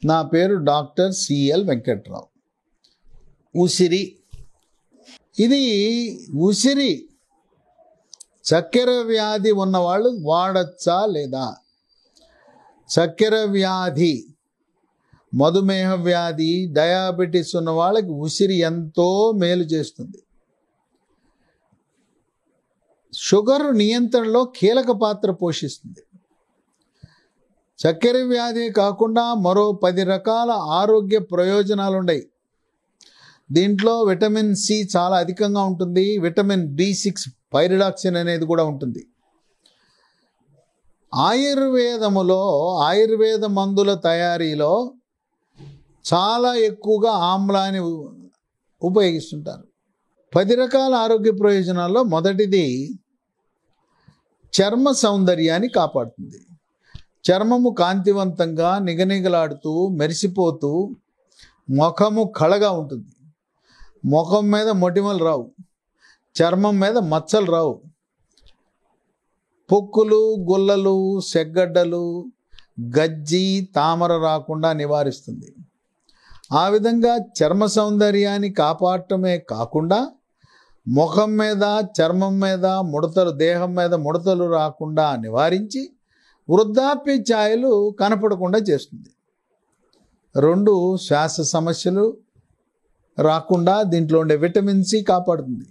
నా పేరు doctor CL Venkatrao. ఉసిరి, ఇది ఉసిరి చక్కెర వ్యాధి ఉన్నవాళ్ళు వాడచ్చా లేదా? చక్కెర వ్యాధి, మధుమేహ వ్యాధి, డయాబెటీస్ ఉన్న వాళ్ళకి ఉసిరి ఎంతో మేలు చేస్తుంది. షుగర్ నియంత్రణలో కీలక పాత్ర పోషిస్తుంది. చక్కెర వ్యాధి కాకుండా మరో 10 రకాల ఆరోగ్య ప్రయోజనాలు ఉన్నాయి. దీంట్లో విటమిన్ సి చాలా అధికంగా ఉంటుంది. విటమిన్ B6 పైరిడాక్సిన్ అనేది కూడా ఉంటుంది. ఆయుర్వేద మందుల తయారీలో చాలా ఎక్కువగా ఆమ్లాన్ని ఉపయోగిస్తుంటారు. 10 రకాల ఆరోగ్య ప్రయోజనాల్లో మొదటిది చర్మ సౌందర్యాన్ని కాపాడుతుంది. చర్మము కాంతివంతంగా నిగనిగలాడుతూ మెరిసిపోతూ ముఖము కళగా ఉంటుంది. ముఖం మీద మొటిమలు రావు, చర్మం మీద మచ్చలు రావు, పొక్కులు, గుల్లలు, సెగ్గడ్డలు, గజ్జి, తామర రాకుండా నివారిస్తుంది. ఆ విధంగా చర్మ సౌందర్యాన్ని కాపాడటమే కాకుండా ముఖం మీద, చర్మం మీద ముడతలు, దేహం మీద ముడతలు రాకుండా నివారించి వృద్ధాప్య ఛాయలు కనపడకుండా చేస్తుంది. 2, శ్వాస సమస్యలు రాకుండా దీంట్లో ఉండే విటమిన్ సి కాపాడుతుంది.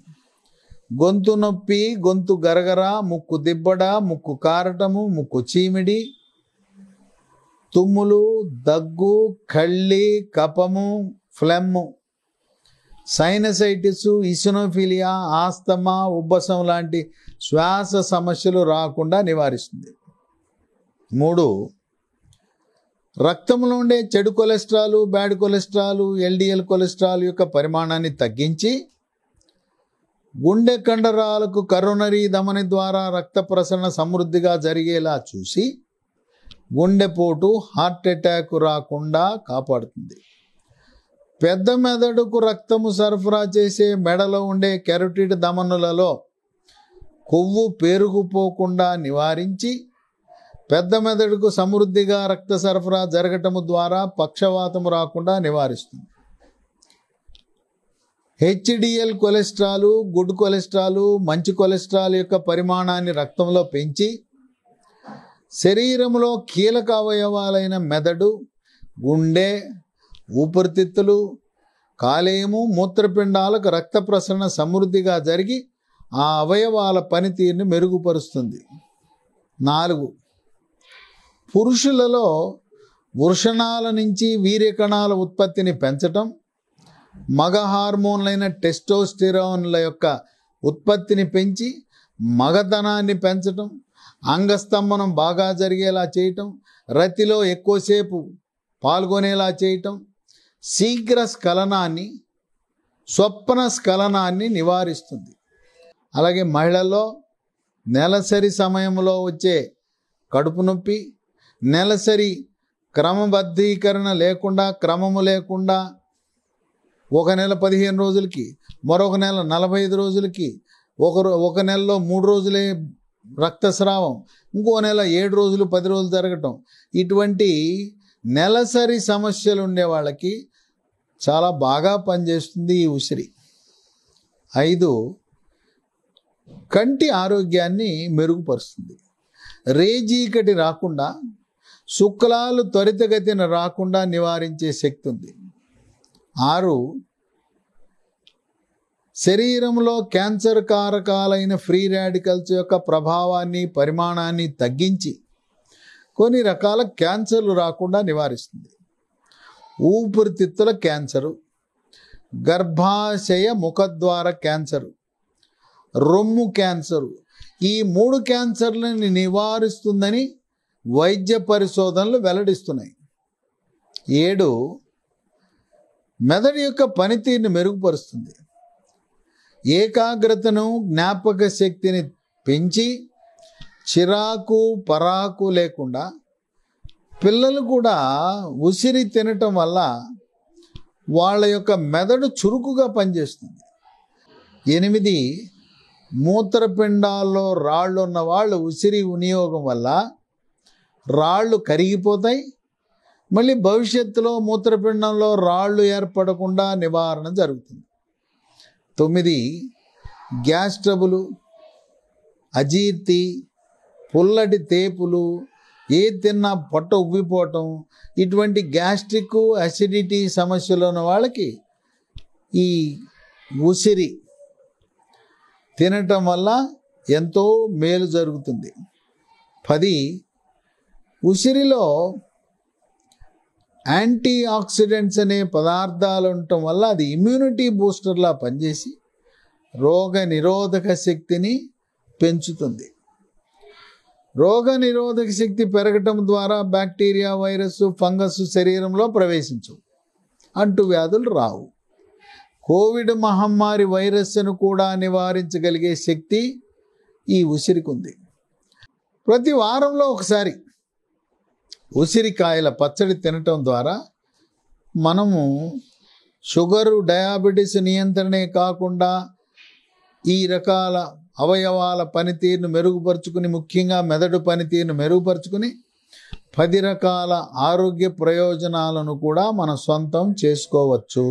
గొంతు నొప్పి, గొంతు గరగర, ముక్కు దిబ్బడ, ముక్కు కారటము, ముక్కు చీమిడి, తుమ్ములు, దగ్గు, కళ్ళి, కఫము, ఫ్లెమ్ము, సైనసైటిస్, ఇసినోఫిలియా, ఆస్తమా, ఉబ్బసం లాంటి శ్వాస సమస్యలు రాకుండా నివారిస్తుంది. 3, రక్తంలో ఉండే చెడు cholesterol, bad cholesterol, LDL cholesterol యొక్క పరిమాణాన్ని తగ్గించి గుండె కండరాలకు కరోనరీ ధమని ద్వారా రక్త ప్రసరణ సమృద్ధిగా జరిగేలా చూసి గుండెపోటు, హార్ట్ అటాక్ రాకుండా కాపాడుతుంది. పెద్ద మెదడుకు రక్తము సరఫరా చేసే మెడలో ఉండే కెరోటిడ్ ధమనులలో కొవ్వు పేరుకుపోకుండా నివారించి పెద్ద మెదడుకు సమృద్ధిగా రక్త సరఫరా జరగటము ద్వారా పక్షవాతము రాకుండా నివారిస్తుంది. HDL కొలెస్ట్రాల్, గుడ్ కొలెస్ట్రాల్, మంచి కొలెస్ట్రాల్ యొక్క పరిమాణాన్ని రక్తంలో పెంచి శరీరంలో కీలక అవయవాలైన మెదడు, గుండె, ఊపిరితిత్తులు, కాలేయము, మూత్రపిండాలకు రక్త ప్రసరణ సమృద్ధిగా జరిగి ఆ అవయవాల పనితీరుని మెరుగుపరుస్తుంది. 4, పురుషులలో వృషణాల నుంచి వీర్యకణాల ఉత్పత్తిని పెంచటం, మగ హార్మోన్లైన టెస్టోస్టెరాన్ల యొక్క ఉత్పత్తిని పెంచి మగతనాన్ని పెంచటం, అంగస్తంభనం బాగా జరిగేలా చేయటం, రతిలో ఎక్కువసేపు పాల్గొనేలా చేయటం, శీఘ్ర స్ఖలనాన్ని, స్వప్న స్ఖలనాన్ని నివారిస్తుంది. అలాగే మహిళల్లో నెలసరి సమయంలో వచ్చే కడుపు నొప్పి, నెలసరి క్రమబద్ధీకరణ లేకుండా, క్రమము లేకుండా ఒక నెల 15 రోజులకి, మరొక నెల 45 రోజులకి, ఒక నెలలో 3 రోజులే రక్తస్రావం, ఇంకో నెల 7 రోజులు 10 రోజులు జరగటం, ఇటువంటి నెలసరి సమస్యలు ఉండే వాళ్ళకి చాలా బాగా పనిచేస్తుంది ఈ ఉసిరి. 5, కంటి ఆరోగ్యాన్ని మెరుగుపరుస్తుంది. రేజీకటి రాకుండా, శుక్లాలు త్వరితగతిన రాకుండా నివారించే శక్తి ఉంది. 6, శరీరంలో క్యాన్సర్ కారకాలైన ఫ్రీ రాడికల్స్ యొక్క ప్రభావాన్ని, పరిమాణాన్ని తగ్గించి కొన్ని రకాల క్యాన్సర్లు రాకుండా నివారిస్తుంది. ఊపిరితిత్తుల క్యాన్సరు, గర్భాశయ ముఖద్వార క్యాన్సరు, రొమ్ము క్యాన్సరు, ఈ 3 క్యాన్సర్లను నివారిస్తుందని వైద్య పరిశోధనలు వెల్లడిస్తున్నాయి. 7, మెదడు యొక్క పనితీరుని మెరుగుపరుస్తుంది. ఏకాగ్రతను, జ్ఞాపక శక్తిని పెంచి చిరాకు, పరాకు లేకుండా పిల్లలు కూడా ఉసిరి తినటం వల్ల వాళ్ళ యొక్క మెదడు చురుకుగా పనిచేస్తుంది. 8, మూత్రపిండాల్లో రాళ్ళు ఉన్న వాళ్ళు ఉసిరి వినియోగం వల్ల రాళ్ళు కరిగిపోతాయి, మళ్ళీ భవిష్యత్తులో మూత్రపిండంలో రాళ్ళు ఏర్పడకుండా నివారణ జరుగుతుంది. 9 గ్యాస్ ట్రబులు, అజీర్తి, పుల్లటి తేపులు, ఏది తిన్నా పొట్ట ఉబ్బిపోవటం, ఇటువంటి గ్యాస్ట్రిక్ అసిడిటీ సమస్యలు ఉన్న వాళ్ళకి ఈ ఉసిరి తినటం వల్ల ఎంతో మేలు జరుగుతుంది. 10 ఉసిరిలో యాంటీ ఆక్సిడెంట్స్ అనే పదార్థాలు ఉండటం వల్ల అది ఇమ్యూనిటీ బూస్టర్లా పనిచేసి రోగ నిరోధక శక్తిని పెంచుతుంది. రోగ నిరోధక శక్తి పెరగటం ద్వారా బ్యాక్టీరియా, వైరస్, ఫంగస్ శరీరంలో ప్రవేశించవు, అంటువ్యాధులు రావు. కోవిడ్ మహమ్మారి వైరస్ను కూడా నివారించగలిగే శక్తి ఈ ఉసిరికి ఉంది. ప్రతి వారంలో ఒకసారి ఉసిరికాయల పచ్చడి తినటం ద్వారా మనము షుగరు, డయాబెటీస్ నియంత్రణే కాకుండా ఈ రకాల అవయవాల పనితీరును మెరుగుపరుచుకుని, ముఖ్యంగా మెదడు పనితీరును మెరుగుపరుచుకుని 10 రకాల ఆరోగ్య ప్రయోజనాలను కూడా మనం సొంతం చేసుకోవచ్చు.